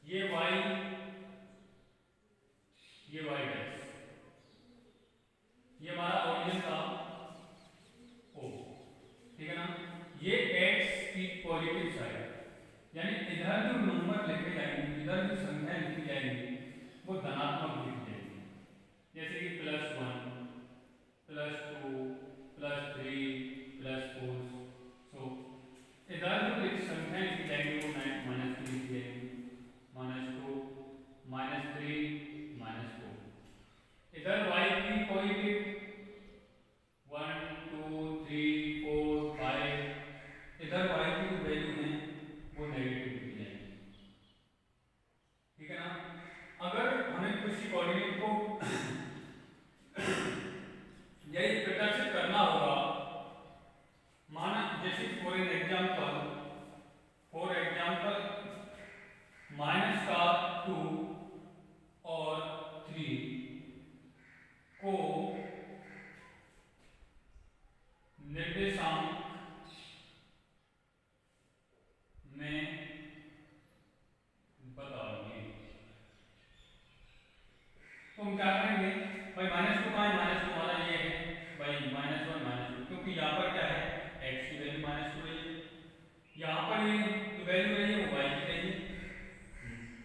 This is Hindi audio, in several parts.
ये वाई, ये वाई डैश, ये हमारा ओरिजिन का ओ, ठीक है ना। ये एक्स की पॉजिटिव साइड, यानी इधर जो नंबर लिखे जाएंगे, इधर जो संख्या लिखी जाएंगी वो धनात्मक लिखी जाएंगी, जैसे कि +1, +2, +3, +4। सो इधर जो संख्या लिखी जाएंगी वो -3 लिखी जाएंगी, -2, -3, -4। इधर y की पॉजिटिव 1 2 3 4 5, इधर y की जो वैल्यू है वो नेगेटिव लिखी जाएगी, ठीक है ना। अगर हमें किसी कोऑर्डिनेट को यही प्रदर्शित करना होगा, माना जैसे फॉर एग्जाम्पल -2 और 3 को निर्देशांक में बताओगे, तो हम क्या करेंगे भाई, -2 का -2 हमारा ये है भाई, -1 -2, क्योंकि यहाँ पर क्या है x की वैल्यू -2 रही है, यहाँ पर ये जो वैल्यू रही है वो y की रही है,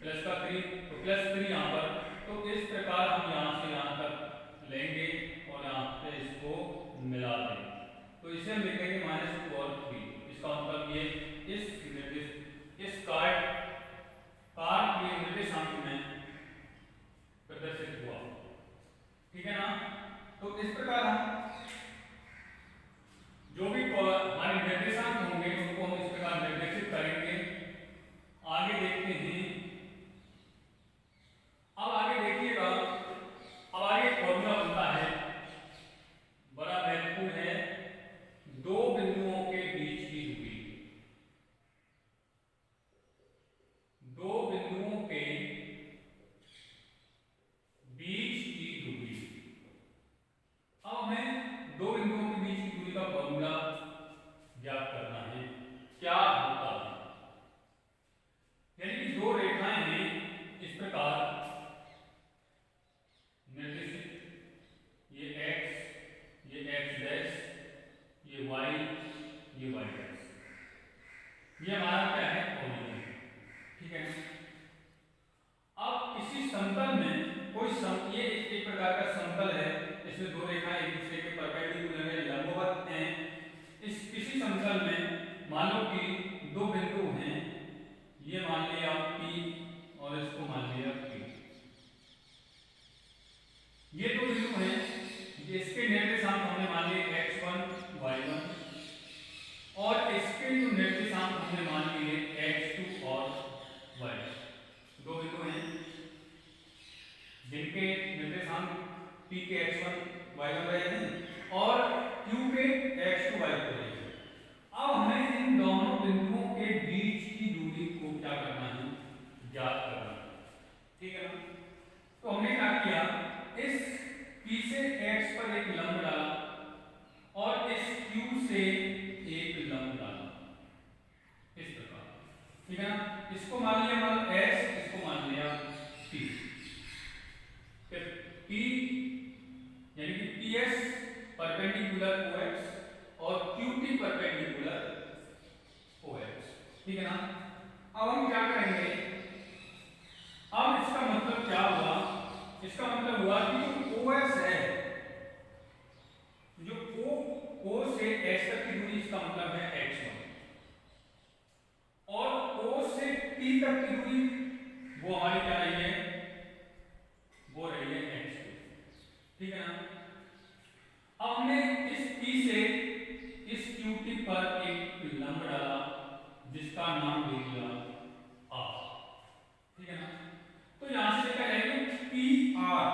प्लस का 3 तो +3 यहाँ पर। तो इस प्रकार हम यहाँ से यहाँ तक लेंगे और यहाँ पे इसको मिला देंगे, तो इसे हम लिखेंगे -2 और 3। इसका मतलब ये इस कार्ड के निर्देशांक में प्रदर्शित हुआ, ठीक है ना। तो इस प्रकार हम जो भी हमारे निर्देशांक होंगे उनको हम इस प्रकार निर्देशित करेंगे। आगे देखते हैं, अब आगे देखिएगा, अब आगे फॉर्मूला बनता है, बड़ा महत्वपूर्ण है, दो बिंदुओं के बीच की दूरी, दो बिंदुओं के बीच की दूरी। अब हमें दो बिंदुओं के बीच की दूरी का फॉर्मूला ज्ञात करना है, क्या होता है। यानी कि दो रेखाएं हैं इस प्रकार निर्देशित, ये x, ये x डैश, ये y, ये y डैश, ये हमारा क्या है ओरिजिन, ठीक है। अब इसी समतल में ये एक प्रकार का समतल है, इसमें दो रेखाएं एक दूसरे के परपेंडिकुलर है, लंबवत हैं। इसी समतल में मान लो कि दो बिंदु हैं, ये मान लिया P और इसको मान लिया Q, ये दो बिंदु हैं, इसके निर्देशांक हमने मान लिए x1 y1 और इसके जो निर्देशांक हमने मान लिए x2 और y2। दो बिंदु हैं जिनके निर्देशांक P के x1 y1 रहे हैं और Q के x2 y2 रहे हैं। अब हमें इन दोनों बिंदुओं के बीच की दूरी को क्या करना है, ज्ञात करना है, ठीक है ना। तो हमने क्या किया, इस P से x पर एक लंब डाला और इस Q से एक लंब डाला, इस प्रकार, ठीक है ना। इसको मान लिया मान S, इसको मान लिया P, फिर P यानी कि PS परपेंडिकुलर OX और QT परपेंडिकुलर OX, ठीक है ना। अब हम क्या करेंगे, अब इसका मतलब क्या हुआ, इसका मतलब हुआ कि जो OS है, जो O से S तक की दूरी, इसका मतलब है x1, और O से T तक की दूरी वो हमारी क्या रही है, वो रही है x2, ठीक है ना। अब हमने इस P से इस QT पर एक लंब डाला जिसका नाम दे दिया R, ठीक है ना। तो यहां से क्या जाएगा PR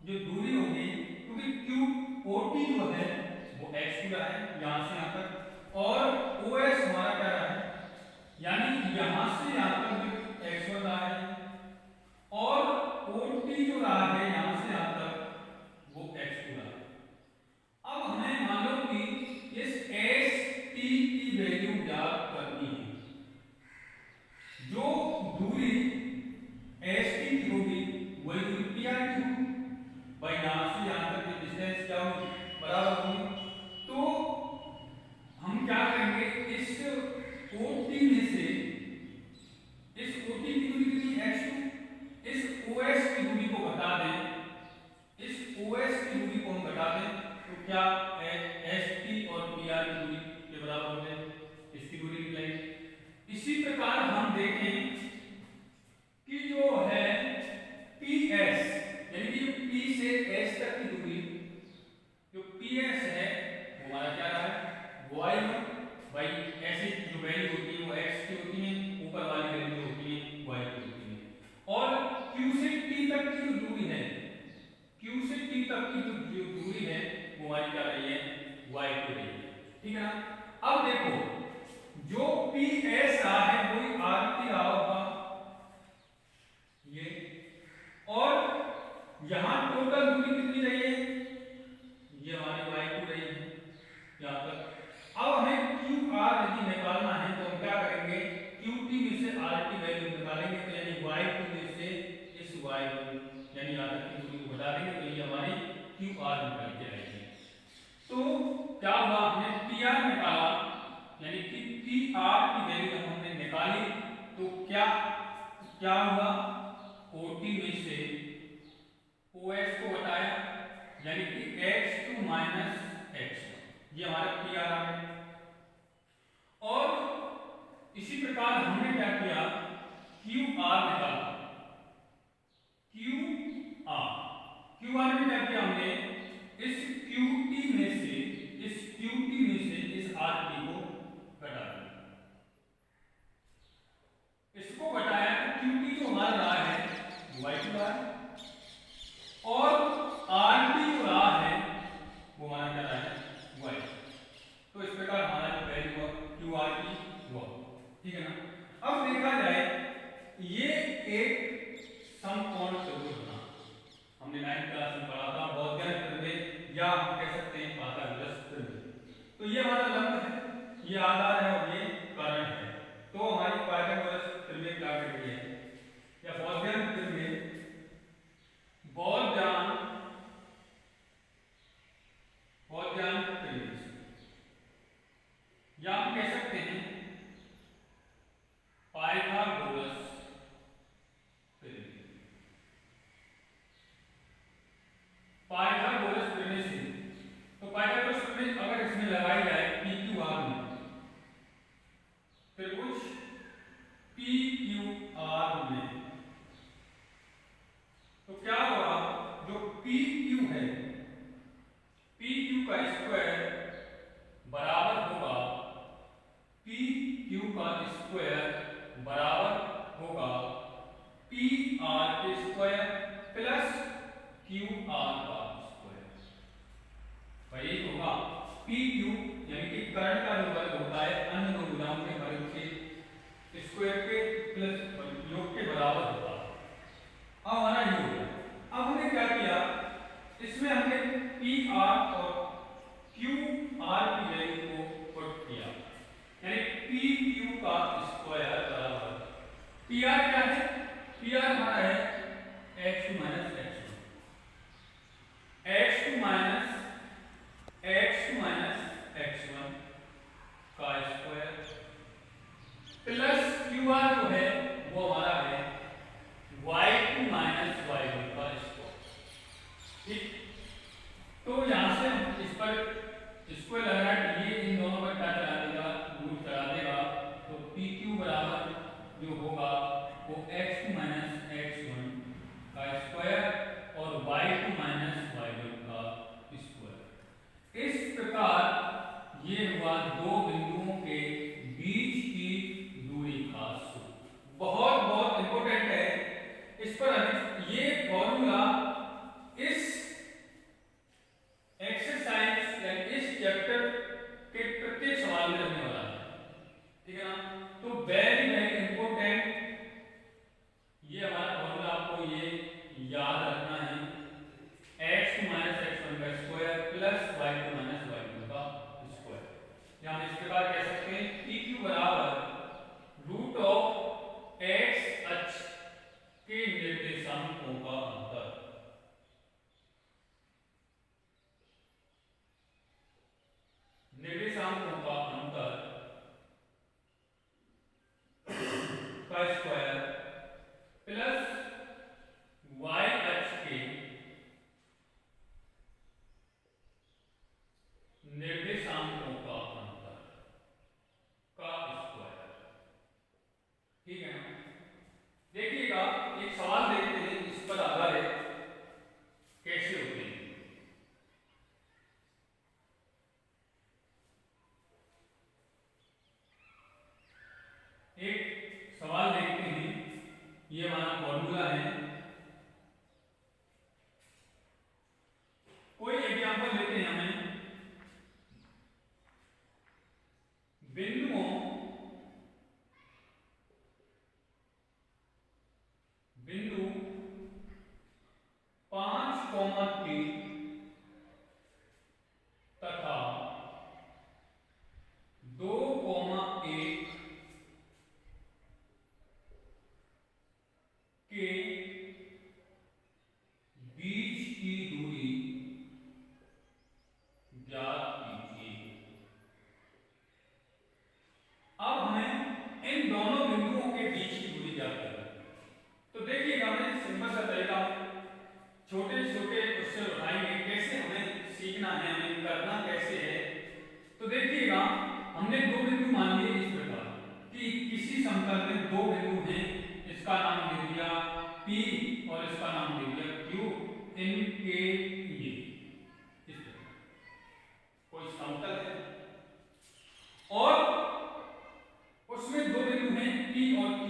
जो दूरी होगी, क्योंकि QOT जो है वो x2 रहा है यहां से यहां तक, और OS हमारा क्या रहा है, यानी यहां से यहां तक जो x1 रहा है, और OT जो रहा है यहां से यहां तक वो x2 रहा है। अब हमें मान लो कि इस ST की वैल्यू ज्ञात करनी है, जो दूरी देखें कि जो है PS यानी कि जो P से S तक की दूरी, जो PS है वो हमारा क्या रहा है y1 भाई, ऐसी जो वैल्यू होती है वो x की होती है, ऊपर वाली वैल्यू होती है y की होती है। और Q से T तक की जो दूरी है, Q से T तक की जो दूरी है वो हमारी क्या रही है y2 रही है, ठीक है ना। अब देखो जो PS रहा है वही RT रहा होगा ये, और यहां टोटल दूरी कितनी रही है, ये हमारी y2 रही है यहां तक। अब हमें QR यदि निकालना है तो हम क्या करेंगे, QT में से RT वैल्यू निकालेंगे, तो यानी y2 में से इस y1 यानी यहां तक की दूरी को घटा देंगे, तो ये हमारी QR निकल के आएगी। तो क्या हुआ, हमने PR निकाला यानी कि PR की वैल्यू जब हमने निकाली तो क्या क्या हुआ, OT में से OS को घटाया यानी कि X2 माइनस X1, ये हमारा PR आ गया। और इसी प्रकार हमने क्या किया, QR निकाला, QR में क्या किया हमने, इस QT में से इस RT को घटा दिया, इसको घटाया तो QT जो हमारा रहा है y2 रहा है, और RT जो रहा है वो हमारा क्या रहा है y। तो इस प्रकार हमारा जो वैल्यू QR की हुआ, ठीक है ना। अब देखा जाए ये एक समकोण त्रिभुज बना, हमने 9th क्लास में पढ़ा था बौद्धिक त्रिभुज, या हम कह सकते हैं पाथागोरस त्रिभुज। तो ये हमारा लंब है, ये आधार है और ये कारण है, तो हमारी पाथागोरस त्रिभुज क्या कर रही है, या बौद्धिक त्रिभुज, बौद्धिक त्रिभुज, या हम कह सकते हैं पाइथागोरस त्रिभुज। पाइथागोरस त्रिभुज से, तो पाइथागोरस त्रिभुज अगर इसमें लगाई जाए PQR में, त्रिभुज PQR में, तो क्या होगा, जो PQ है, PQ का स्क्वायर बराबर होगा, PQ का स्क्वायर बराबर होगा PR के स्क्वायर प्लस QR का स्क्वायर, वही होगा PQ यानी कि कर्ण का जो वर्ग होता है अन्य दो भुजाओं के वर्ग के स्क्वायर के प्लस योग के बराबर होता है। अब हमारा ये हो गया। अब हमने क्या किया, इसमें हमने PR और QR की वैल्यू को पुट किया, यानी PQ का स्क्वायर बराबर, PR क्या है, PR हमारा है X2 minus X1, X2 minus X1 का स्क्वायर प्लस QR जो है वो हमारा है Y2 माइनस Y1 का स्क्वायर, ठीक। तो यहां से हम इस पर स्क्वायर लगा रहा, ये इन दोनों पर क्या चला देगा, रूट चला देगा, तो PQ बराबर जो होगा वो X2 माइनस X1 का स्क्वायर और Y2 माइनस Y1 का स्क्वायर। इस प्रकार ये हुआ दो बिंदुओं के बीच की दूरी का सूत्र। बहुत बहुत सवाल देखते हैं, ये हमारा फॉर्मूला है। कोई एग्जांपल लेते हैं हमें, बिंदु 5,3 तथा 2,1 के बीच की दूरी ज्ञात कीजिए। अब हमें इन दोनों बिंदुओं के बीच की दूरी ज्ञात करनी है। तो देखिएगा, हमें सिंपल सा तरीका छोटे छोटे उससे उठाएंगे, कैसे हमें सीखना है, हमें करना कैसे है। तो देखिएगा, हमने दो बिंदु मान लिए इस प्रकार कि किसी समतल में दो बिंदु हैं, इसका नाम दे दिया P और इसका नाम दे दिया Q, इनके ये इस प्रकार कोई समतल है और उसमें दो बिंदु हैं P और Q,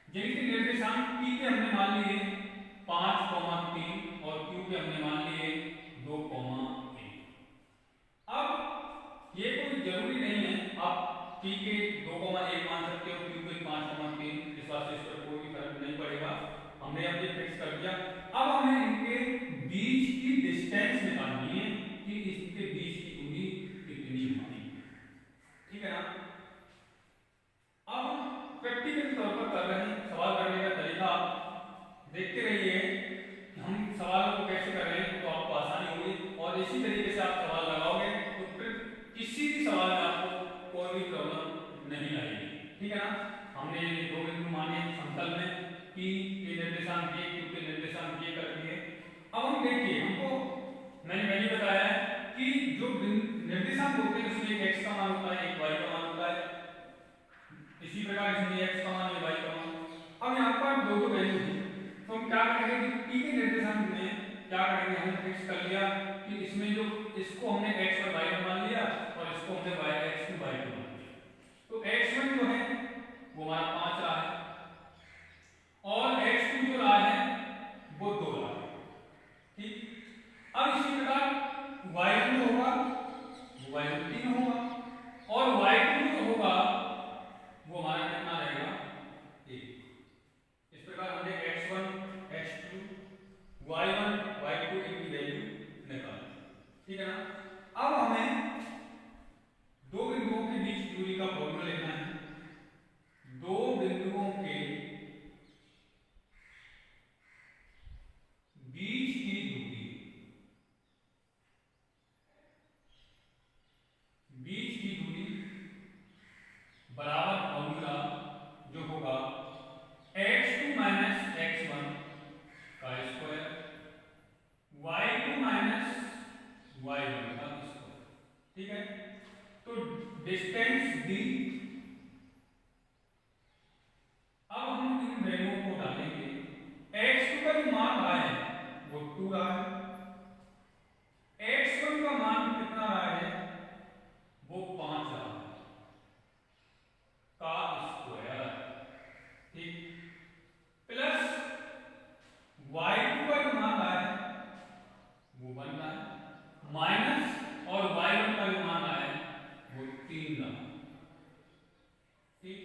जिनके निर्देशांक P के हमने मान लिए 5,3 और Q के हमने मान लिए 2,1। अब ये कोई जरूरी नहीं है आप P के 2,1 मान सकते हो, Q के 5,3, इस बात से इस पर कोई फर्क नहीं पड़ेगा, हमने अब ये फिक्स कर दिया। अब हमें इनके बीच की डिस्टेंस निकालनी है कि इसके बीच की दूरी कितनी होगी, ठीक है ना। अब हम प्रैक्टिकल तौर पर कर रहे हैं, सवाल करने का तरीका देखते रहिए, हम सवालों को कैसे कर रहे हैं, तो आपको आसानी होगी और इसी तरीके से आप सवाल लगाओगे तो फिर किसी भी सवाल में आपको कोई भी प्रॉब्लम नहीं आएगी, ठीक है ना। हमने दो बिंदु माने समतल में, P के निर्देशांक ये, Q के निर्देशांक ये कर दिए। अब हम देखिए, हमको मैंने पहले बताया है कि जो निर्देशांक होते हैं उसमें एक x का मान होता है, एक y का मान होता है, इसी प्रकार इसमें x का मान, y का मान। अब यहाँ पर दो वैल्यू हैं, तो हम क्या करेंगे कि P के निर्देशांक में क्या करेंगे, हमने फिक्स कर लिया कि इसमें जो इसको हमने x और y का मान लिया और इसको हमने x को y का मान लिया। तो x1 जो है वो हमारा 5 रहा है और x2 जो रहा है वो 2 रहा है, ठीक। अब इसी प्रकार y2 होगा वो y2 3 होगा और y2 जो होगा वो हमारा कितना रहेगा 1। इस प्रकार हमने x1 x2 y1 y2 इनकी वैल्यू निकाली, ठीक है ना। अब हमें दो बिंदुओं के बीच की दूरी का फॉर्मूला लिखना है। दो बिंदुओं के बीच की दूरी, बीच की दूरी बराबर फॉर्मूला जो होगा x2 माइनस x1 का स्क्वायर y2 माइनस y1 का स्क्वायर, ठीक है। तो डिस्टेंस d, अब हम इन वैल्यूओं को डालेंगे। x2 का जो मान रहा है वो 2 रहा है, x1 का मान कितना रहा है वो 5 रहा है का स्क्वायर, ठीक, प्लस y2 का जो मान रहा है वो 1 रहा है, माइनस और y1 का जो मान रहा है वो 3 रहा है, ठीक।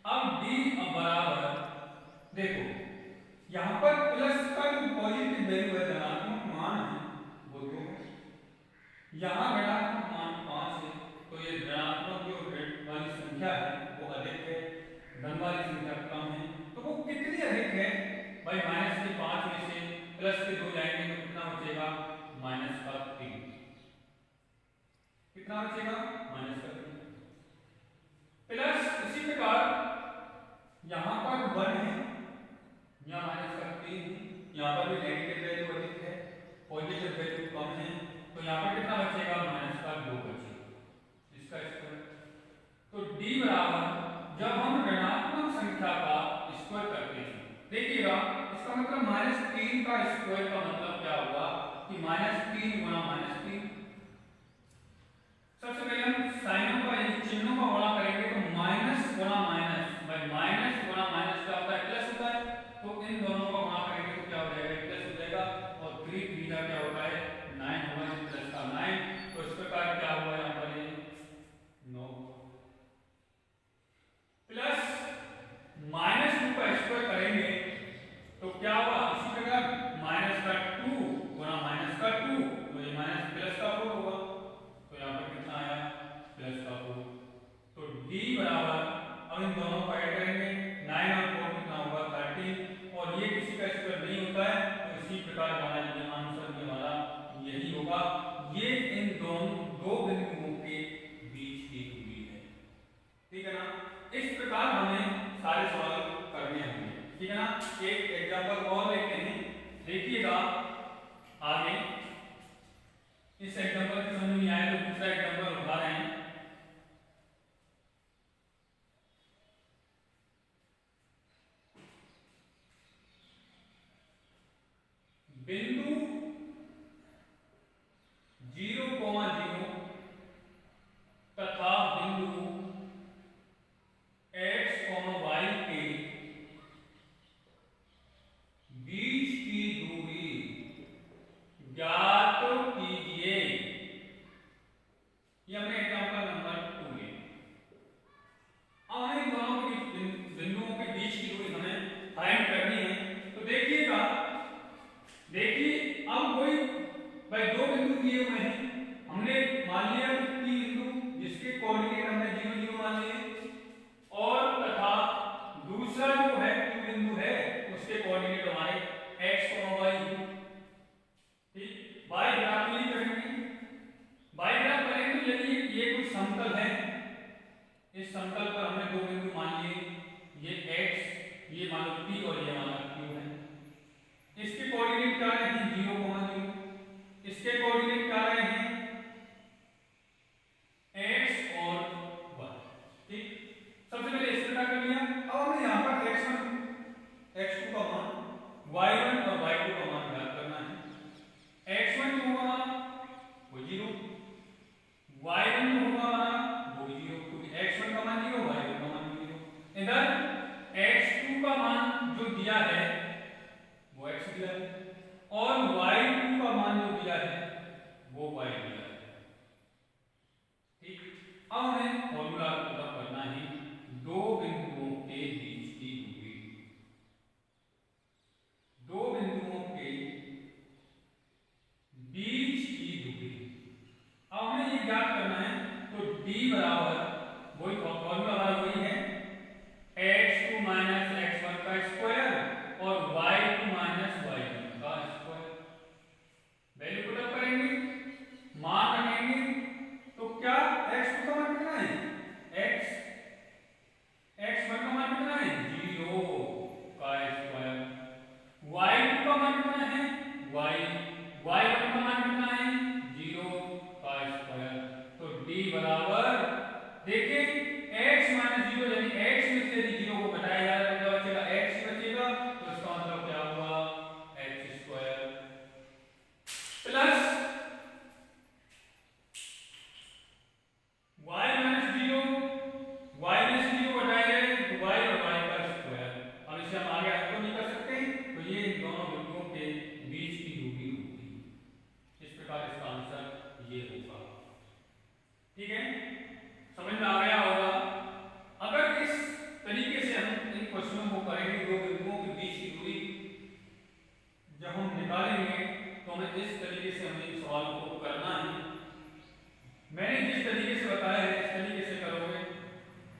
अब d अब बराबर, देखो यहां पर प्लस का जो पॉजिटिव वैल्यू है, धनात्मक मान है वो 2 है, यहां ऋणात्मक मान 5 है, तो ये ऋणात्मक जो ऋण वाली संख्या है वो अधिक है, धन वाली संख्या कम है। तो वो कितनी अधिक है भाई, माइनस के 5 में से प्लस के 2 जाएंगे तो कितना बचेगा माइनस का 3, कितना बचेगा माइनस का 3, प्लस इसी प्रकार यहां पर 1 है, यहां माइनस का 3 है, यहां पर भी नेगेटिव वैल्यू अधिक है, पॉजिटिव वैल्यू कम है, तो यहां पर कितना बचेगा माइनस का 2 बचेगा, इसका स्क्वायर। तो d बराबर, जब हम ऋणात्मक संख्या का स्क्वायर करते हैं, देखिएगा इसका मतलब -3 का स्क्वायर का मतलब क्या होगा कि -3 गुना -3। सबसे पहले हम साइनों का चिन्हों का गुणा करेंगे तो माइनस गुना माइनस इन दोनों का गुणा करेंगे तो क्या हो जाएगा, प्लस हो जाएगा, और 3 3 क्या होता है 9 होगा, प्लस का 9, तो इस प्रकार क्या हुआ यहाँ पर ये 9 प्लस -2 का स्क्वायर करेंगे तो क्या होगा, इसी प्रकार माइनस का 2 गुणा माइनस का 2, तो ये माइनस प्लस का 4 होगा, तो यहाँ पर कितना आया प्लस का 4, तो d बराबर, अब इन दोनों को ऐड करेंगे 9 और 4 कितना होगा 13, और ये किसी का स्क्वायर नहीं होता है, तो इसी प्रकार हमारा ये आंसर भी हमारा यही होगा, ये इन दोनों दो बिंदुओं के बीच की दूरी है। ठीक है ना, इस प्रकार हमें सारे सवाल करने होंगे। ठीक है ना, एक एग्जांपल और लेते हैं, देखिएगा आगे, इस एग्जांपल की समझ नहीं आया तो दूसरा एग्जांपल उठा रहे हैं। बिंदु 0,0 तथा बिंदु x, y के बीच की दूरी ज्ञात कीजिए। ये हमने एग्जांपल नंबर 2 लिया। अब हमें इन दोनों के बिंदुओं के बीच की दूरी हमें फाइंड करनी है, तो देखिएगा, देखिए अब कोई भाई दो बिंदु दिए हुए हैं, हमने मान लिया कि बिंदु जिसके कोऑर्डिनेट हमने 0 0 मान लिए, और तथा दूसरा जो है Q बिंदु है उसके कोऑर्डिनेट हमारे x, y, ठीक, y ग्राफ नहीं करेंगे, y ग्राफ करेंगे तो यदि ये कुछ समतल है, इस समतल पर हमने दो बिंदु मान लिए, ये x, ये मान लो P और ये मान लो Q है, इसके कोऑर्डिनेट क्या रहे हैं 0,0, इसके कोऑर्डिनेट क्या रहे हैं x और y। ठीक, सबसे पहले इस प्रकार कर लिया। अब हमें यहाँ पर x1 x2 का मान, y1 और y2 का मान ज्ञात करना है। x1 जो होगा हमारा वो 0, y1 जो होगा हमारा वो भी 0, क्योंकि x1 का मान 0, y1 का मान 0। इधर x2 का मान जो दिया है वो x दिया है, और y2 का मान जो दिया है वो y दिया है। ठीक, अब हमें फॉर्मूला पूरा करना है, दो बिंदुओं के बीच की दूरी, दो बिंदुओं के बीच की दूरी, अब हमें ये ज्ञात करना है, तो d बराबर वही फॉर्मूला हमारा वही है, x2 माइनस x1 का स्क्वायर और y2 माइनस y1 का स्क्वायर। वैल्यू पुट अप करेंगे, मान रखेंगे, तो क्या x2 का मान कितना है, x1 का मान कितना है 0 का स्क्वायर, y2 का मान कितना है y1 का मान कितना है 0 का स्क्वायर। तो d बराबर, देखिए x माइनस 0 यानी x में से यदि 0 को घटाया जाए तो क्या बचेगा, x बचेगा, तो इसका मतलब क्या हुआ x square plus y minus 0, y में से 0 घटाया जाए तो y और y का स्क्वायर। अब इसे हम आगे हल तो नहीं कर सकते, तो ये इन दोनों बिंदुओं के बीच की दूरी होगी, इस प्रकार इसका आंसर ये होगा। ठीक है, समझ में आ गया होगा। अगर इस तरीके से हम इन क्वेश्चनों को करेंगे, दो बिंदुओं के बीच की दूरी जब हम निकालेंगे तो हमें इस तरीके से हमें इस सवाल को करना है। मैंने जिस तरीके से बताया है इस तरीके से करोगे,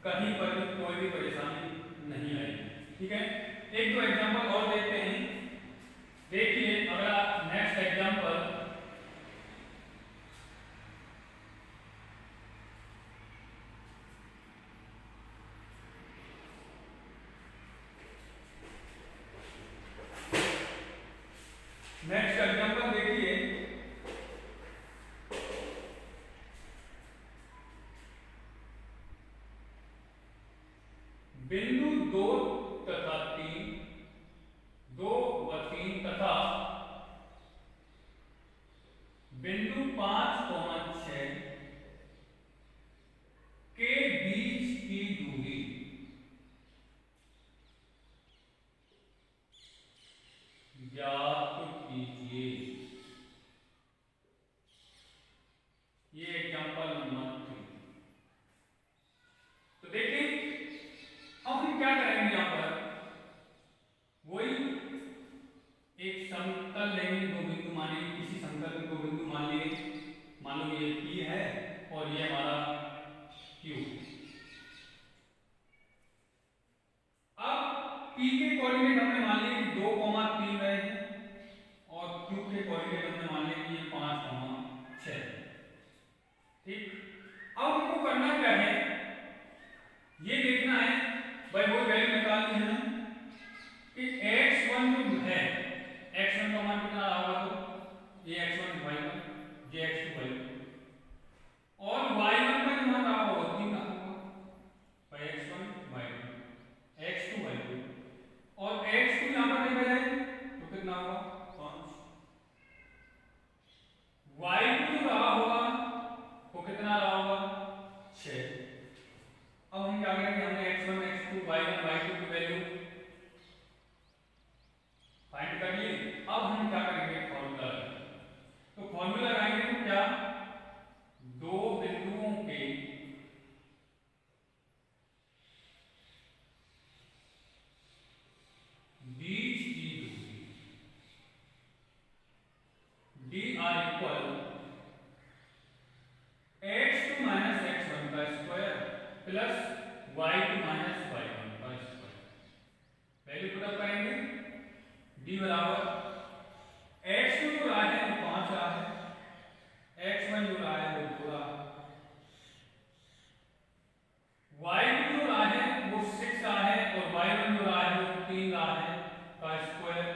कहीं पर भी कोई भी परेशानी नहीं आएगी। ठीक है, एक दो एग्जांपल और देखते हैं। देखिए अगला नेक्स्ट एग्जांपल, नेक्स्ट एग्जांपल देखिए, बिंदु 2 तथा 3, 2 व 3 तथा बिंदु 5, 6 के बीच की दूरी पी के कोऑर्डिनेट हमने मान लिए कि 2,3 रहे हैं और क्यू के कोऑर्डिनेट हमने मान लिए कि ये 5,6। ठीक, अब हमको करना क्या है, ये देखना है भाई, वो वैल्यू निकालनी है ना कि x1 जो है, x1 का मान कितना होगा, तो ये x1 y1 ये x2 y2 और y1 का जो मान रहा होगा 3 रहा होगा भाई, x1 y1 x2 y2 और x2 यहाँ पर देखा जाए तो कितना होगा 5, y2 जो रहा होगा वो कितना रहा होगा 6। अब हम क्या करेंगे, हमने x1 x2 y1 y2 की वैल्यू फाइंड कर लिए। अब हम क्या करेंगे, फॉर्मूला लगाएंगे। तो फॉर्मूला लगाएंगे तो क्या, दो बिंदुओं के बीच की दूरी d r equal x2 minus x1 का square plus y2 minus y1 का स्क्वायर। वैल्यू पुट अप करेंगे, d बराबर x2 जो रहा है वो 5 रहा है, x1 जो रहा है वो 2 रहा है, y2 जो रहा है वो 6 रहा है और y1 जो रहा है वो 3 रहा है का स्क्वायर।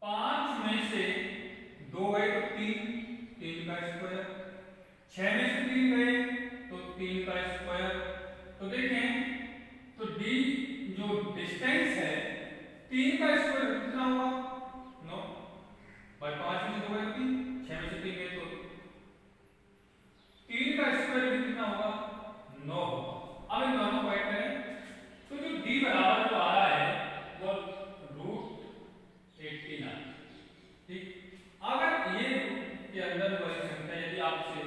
5 में से 2 गए तो 3 का स्क्वायर, 6 में से 3 गए तो 3 का स्क्वायर। तो देखें तो d जो डिस्टेंस है 3 का स्क्वायर कितना हुआ 9 भाई, 5 में से 2 गए 3, 6 में से 3 गए तो 3 का स्क्वायर कितना होगा 9 होगा। अब इन दोनों को ऐड करें तो जो d बराबर जो आ रहा है वो √18। ठीक, अगर ये के अंदर वाली संख्या यदि आपसे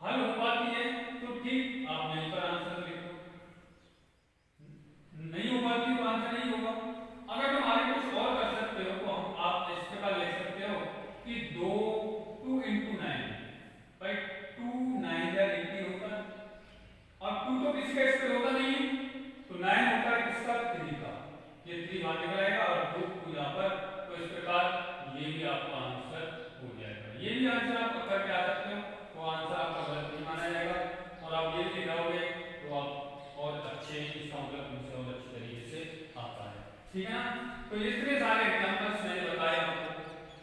हल हो पाती है तो ठीक, आप मिलकर आंसर लिखो, नहीं हो पाती तो आंसर नहीं होगा। अगर तुम आगे कुछ और कर सकते हो तो हम आप इस प्रकार लिख सकते हो कि 2 into 9 भाई 2 9 या 80 होता है। अब 2 तो किसी का स्क्वायर होता नहीं है तो 9 होता है किसका 3 का, ये 3 बाहर निकल आएगा और 2 यहाँ पर, तो इस प्रकार ये भी आपका आंसर हो जाएगा। ये भी आंसर आप करके आ सकते हो तो आंसर आपका गलत नहीं माना जाएगा और आप ये लिखाओगे तो आप और अच्छे इसका मतलब मुझसे और अच्छी तरीके से आता है। ठीक है ना, तो इतने सारे एग्जांपल्स मैंने बताए आपको,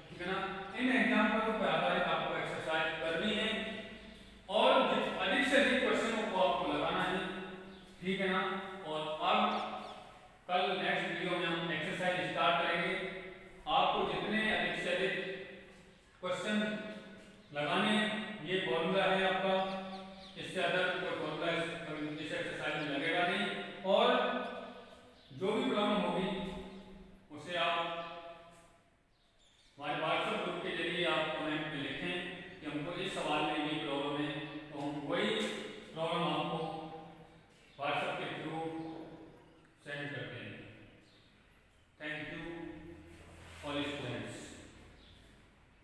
ठीक है ना, इन एग्जांपल पे आधारित